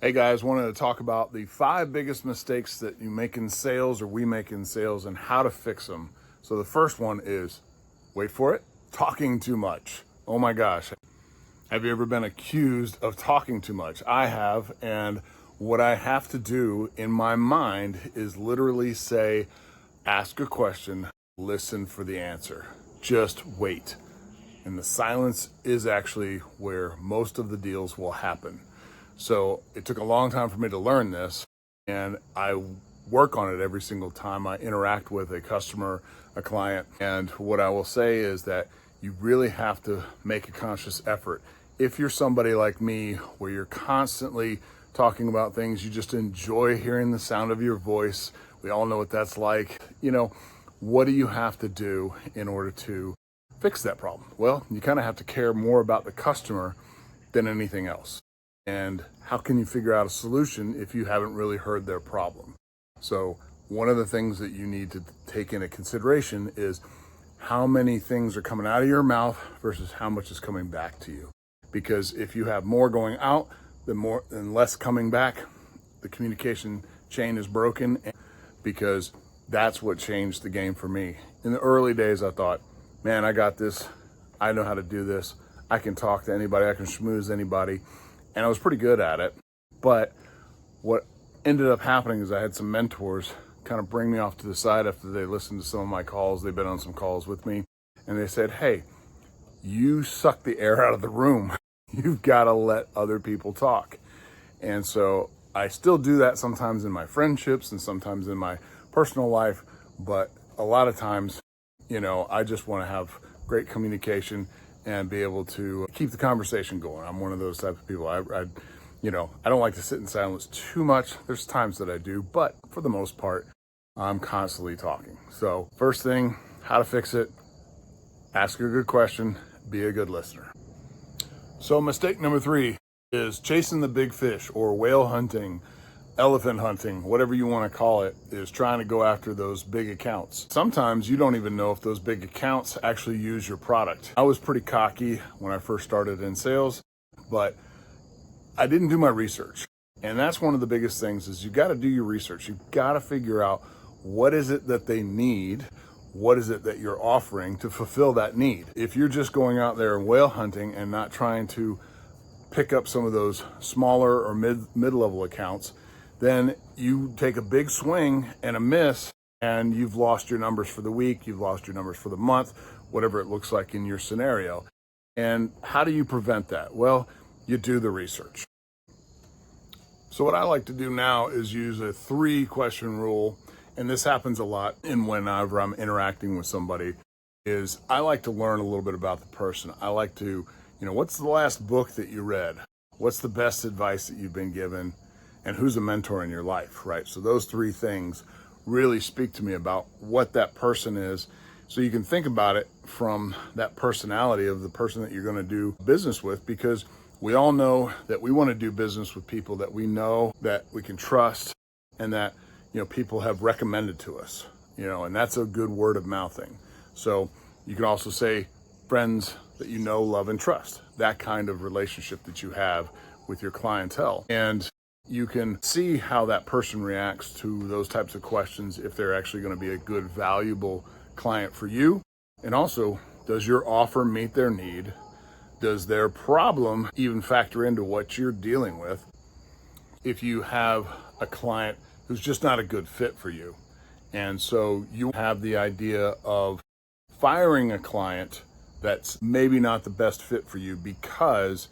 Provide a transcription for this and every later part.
Hey guys, wanted to talk about the 5 biggest mistakes that you make in sales or we make in sales and how to fix them. So the first one is, wait for it, talking too much. Oh my gosh. Have you ever been accused of talking too much? I have, and what I have to do in my mind is literally say, ask a question, listen for the answer. Just wait. And the silence is actually where most of the deals will happen. So it took a long time for me to learn this, and I work on it every single time I interact with a customer, a client. And what I will say is that you really have to make a conscious effort. If you're somebody like me, where you're constantly talking about things, you just enjoy hearing the sound of your voice. We all know what that's like. What do you have to do in order to fix that problem? Well, you kind of have to care more about the customer than anything else. And how can you figure out a solution if you haven't really heard their problem? So one of the things that you need to take into consideration is how many things are coming out of your mouth versus how much is coming back to you. Because if you have more going out than less coming back, the communication chain is broken, because that's what changed the game for me. In the early days, I thought, man, I got this. I know how to do this. I can talk to anybody. I can schmooze anybody. And I was pretty good at it. But what ended up happening is I had some mentors kind of bring me off to the side after they listened to some of my calls. They've been on some calls with me. And they said, hey, you suck the air out of the room. You've got to let other people talk. And so I still do that sometimes in my friendships and sometimes in my personal life. But a lot of times, I just want to have great communication and be able to keep the conversation going. I'm one of those type of people. I don't like to sit in silence too much. There's times that I do, but for the most part, I'm constantly talking. So first thing, how to fix it, ask a good question, be a good listener. So mistake number 3 is chasing the big fish, or whale hunting, elephant hunting, whatever you want to call it, is trying to go after those big accounts. Sometimes you don't even know if those big accounts actually use your product. I was pretty cocky when I first started in sales, but I didn't do my research. And that's one of the biggest things, is you got to do your research. You've got to figure out what is it that they need, what is it that you're offering to fulfill that need. If you're just going out there and whale hunting and not trying to pick up some of those smaller or mid-level accounts, then you take a big swing and a miss, and you've lost your numbers for the week, you've lost your numbers for the month, whatever it looks like in your scenario. And how do you prevent that? Well, you do the research. So what I like to do now is use a 3-question rule, and this happens a lot whenever I'm interacting with somebody, is I like to learn a little bit about the person. I like to, what's the last book that you read? What's the best advice that you've been given? And who's a mentor in your life, right? So those 3 things really speak to me about what that person is. So you can think about it from that personality of the person that you're going to do business with, because we all know that we want to do business with people that we know, that we can trust, and that, people have recommended to us, and that's a good word of mouth thing. So you can also say friends that you know, love, and trust, that kind of relationship that you have with your clientele. And you can see how that person reacts to those types of questions, if they're actually going to be a good, valuable client for you. And also, does your offer meet their need? Does their problem even factor into what you're dealing with? If you have a client who's just not a good fit for you, and so you have the idea of firing a client that's maybe not the best fit for you, because,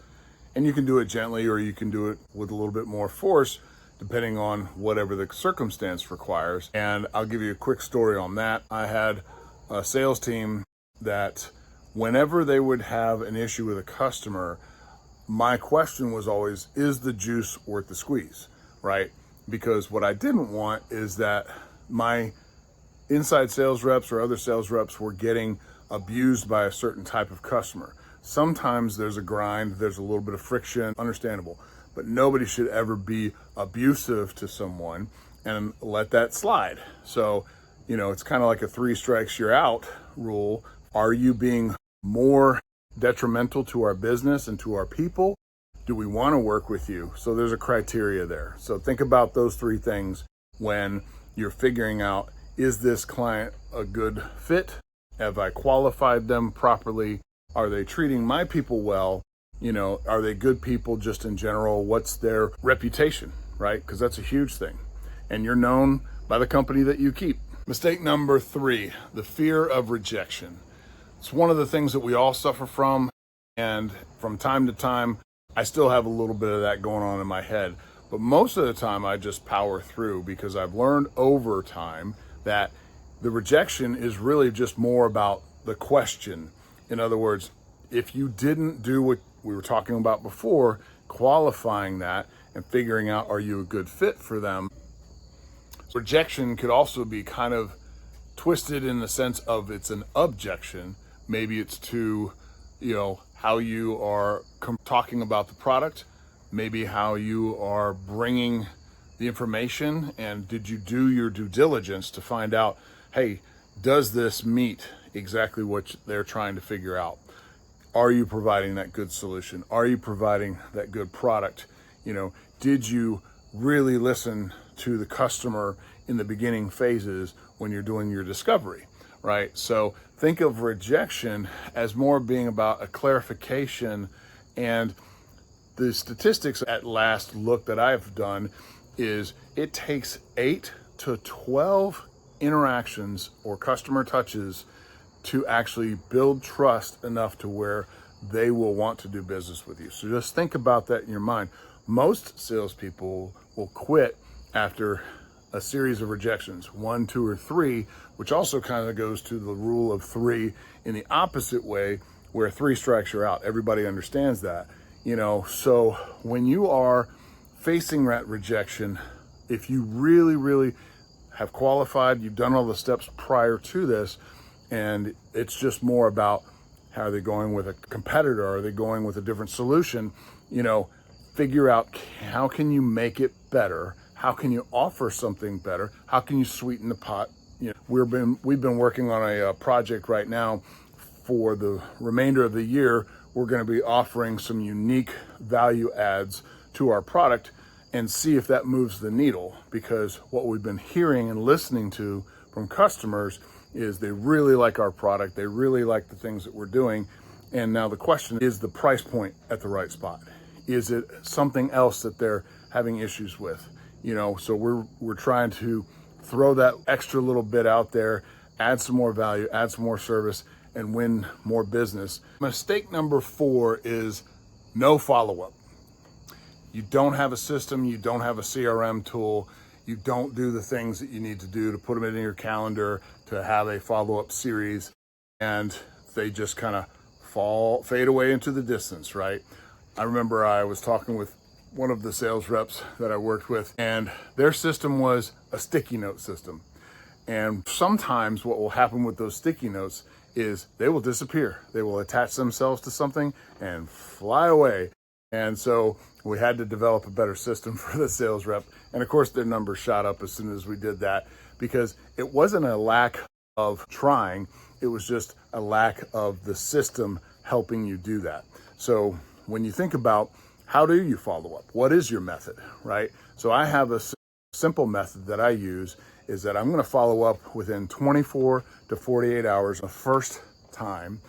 and you can do it gently or you can do it with a little bit more force, depending on whatever the circumstance requires. And I'll give you a quick story on that. I had a sales team that whenever they would have an issue with a customer, my question was always, is the juice worth the squeeze, right? Because what I didn't want is that my inside sales reps or other sales reps were getting abused by a certain type of customer. Sometimes there's a grind, there's a little bit of friction, understandable, but nobody should ever be abusive to someone and let that slide. So, it's kind of like a 3 strikes you're out rule. Are you being more detrimental to our business and to our people? Do we want to work with you? So there's a criteria there. So think about those three things when you're figuring out, is this client a good fit? Have I qualified them properly? Are they treating my people well? Are they good people just in general? What's their reputation, right? Because that's a huge thing. And you're known by the company that you keep. Mistake number 3, the fear of rejection. It's one of the things that we all suffer from. And from time to time, I still have a little bit of that going on in my head. But most of the time, I just power through because I've learned over time that the rejection is really just more about the question. In other words, if you didn't do what we were talking about before, qualifying that and figuring out, are you a good fit for them? Rejection could also be kind of twisted in the sense of it's an objection. Maybe it's to, how you are talking about the product, maybe how you are bringing the information, and did you do your due diligence to find out, hey, does this meet exactly what they're trying to figure out? Are you providing that good solution? Are you providing that good product? Did you really listen to the customer in the beginning phases when you're doing your discovery, right? So think of rejection as more being about a clarification. And the statistics at last look that I've done is it takes 8 to 12 interactions or customer touches to actually build trust enough to where they will want to do business with you. So just think about that in your mind. Most salespeople will quit after a series of rejections, 1, 2, or 3, which also kind of goes to the rule of 3 in the opposite way, where 3 strikes you're out. Everybody understands that, So when you are facing that rejection, if you really, really have qualified, you've done all the steps prior to this, and it's just more about how are they going with a competitor? Are they going with a different solution? Figure out, how can you make it better? How can you offer something better? How can you sweeten the pot? We've been working on a project right now for the remainder of the year. We're going to be offering some unique value adds to our product and see if that moves the needle, because what we've been hearing and listening to from customers is they really like our product. They really like the things that we're doing. And now the question is the price point at the right spot? Is it something else that they're having issues with? So we're trying to throw that extra little bit out there, add some more value, add some more service, and win more business. Mistake number 4 is no follow-up. You don't have a system, you don't have a CRM tool, you don't do the things that you need to do to put them in your calendar to have a follow-up series, and they just kind of fade away into the distance, right? I remember I was talking with one of the sales reps that I worked with, and their system was a sticky note system. And sometimes what will happen with those sticky notes is they will disappear. They will attach themselves to something and fly away. And so we had to develop a better system for the sales rep. And of course, their numbers shot up as soon as we did that, because it wasn't a lack of trying. It was just a lack of the system helping you do that. So when you think about, how do you follow up? What is your method, right? So I have a simple method that I use, is that I'm going to follow up within 24 to 48 hours the first time.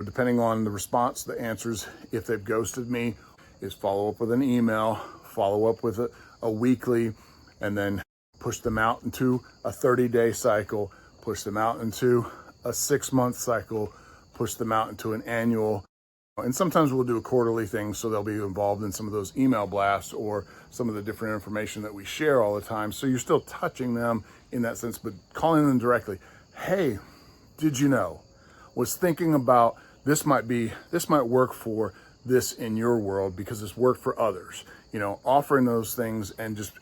Depending on the response, the answers, if they've ghosted me, is follow up with an email, follow up with a weekly, and then push them out into a 30-day cycle, push them out into a 6-month cycle, push them out into an annual. And sometimes we'll do a quarterly thing, so they'll be involved in some of those email blasts or some of the different information that we share all the time. So you're still touching them in that sense, but calling them directly. Hey, did you know? Was thinking about this might work for this in your world because it's worked for others. Offering those things and just,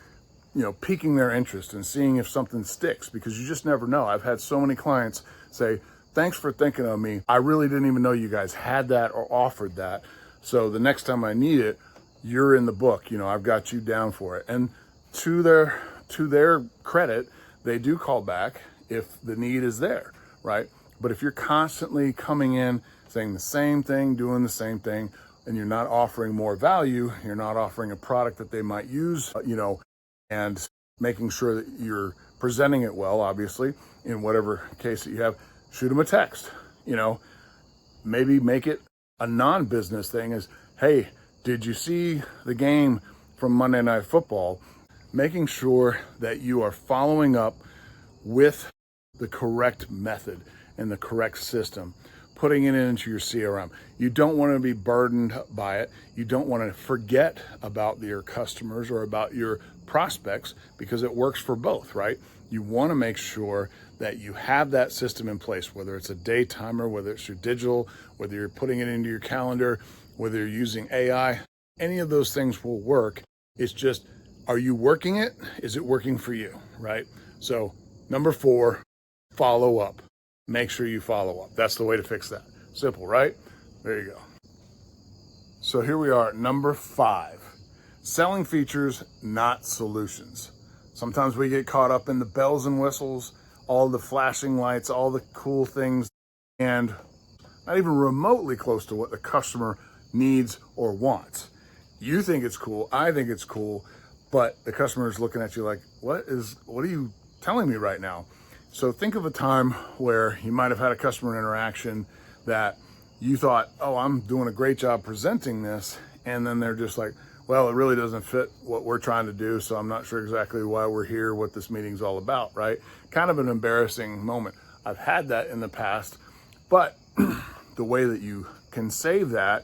piquing their interest and seeing if something sticks, because you just never know. I've had so many clients say, thanks for thinking of me. I really didn't even know you guys had that or offered that. So the next time I need it, you're in the book. I've got you down for it. And to their credit, they do call back if the need is there, right? But if you're constantly coming in, saying the same thing, doing the same thing, and you're not offering more value, you're not offering a product that they might use, and making sure that you're presenting it well, obviously, in whatever case that you have, shoot them a text, maybe make it a non-business thing is, hey, did you see the game from Monday Night Football? Making sure that you are following up with the correct method and the correct system, putting it into your CRM. You don't want to be burdened by it. You don't want to forget about your customers or about your prospects, because it works for both, right? You want to make sure that you have that system in place, whether it's a day timer, whether it's your digital, whether you're putting it into your calendar, whether you're using AI, any of those things will work. It's just, are you working it? Is it working for you, right? So number 4, follow up. Make sure you follow up. That's the way to fix that. Simple, right? There you go. So here we are at number 5, selling features, not solutions. Sometimes we get caught up in the bells and whistles, all the flashing lights, all the cool things, and not even remotely close to what the customer needs or wants. You think it's cool, I think it's cool, but the customer is looking at you like, what are you telling me right now? So think of a time where you might have had a customer interaction that you thought, oh, I'm doing a great job presenting this, and then they're just like, well, it really doesn't fit what we're trying to do, so I'm not sure exactly why we're here, what this meeting's all about, right? Kind of an embarrassing moment. I've had that in the past, but the way that you can save that,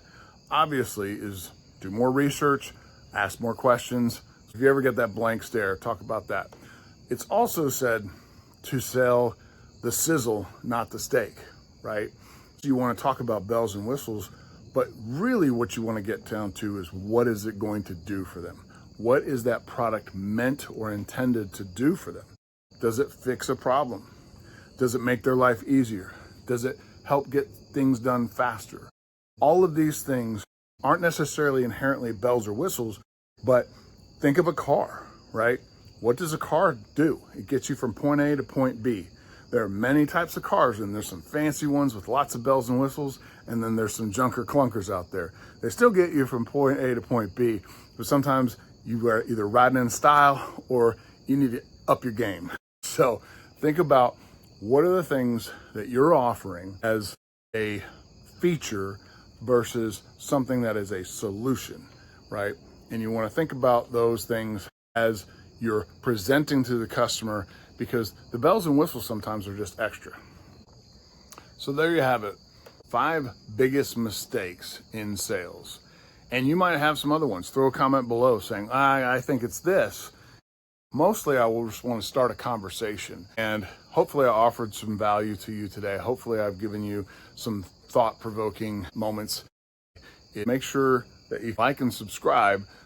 obviously, is do more research, ask more questions. If you ever get that blank stare, talk about that. It's also said to sell the sizzle, not the steak, right? So you want to talk about bells and whistles, but really what you want to get down to is, what is it going to do for them? What is that product meant or intended to do for them? Does it fix a problem? Does it make their life easier? Does it help get things done faster? All of these things aren't necessarily inherently bells or whistles, but think of a car, right? What does a car do? It gets you from point A to point B. There are many types of cars, and there's some fancy ones with lots of bells and whistles, and then there's some junker clunkers out there. They still get you from point A to point B, but sometimes you are either riding in style or you need to up your game. So think about, what are the things that you're offering as a feature versus something that is a solution, right? And you want to think about those things as you're presenting to the customer, because the bells and whistles sometimes are just extra. So there you have it. 5 biggest mistakes in sales. And you might have some other ones. Throw a comment below saying, I think it's this. Mostly I will just want to start a conversation, and hopefully I offered some value to you today. Hopefully I've given you some thought-provoking moments. Make sure that you like and subscribe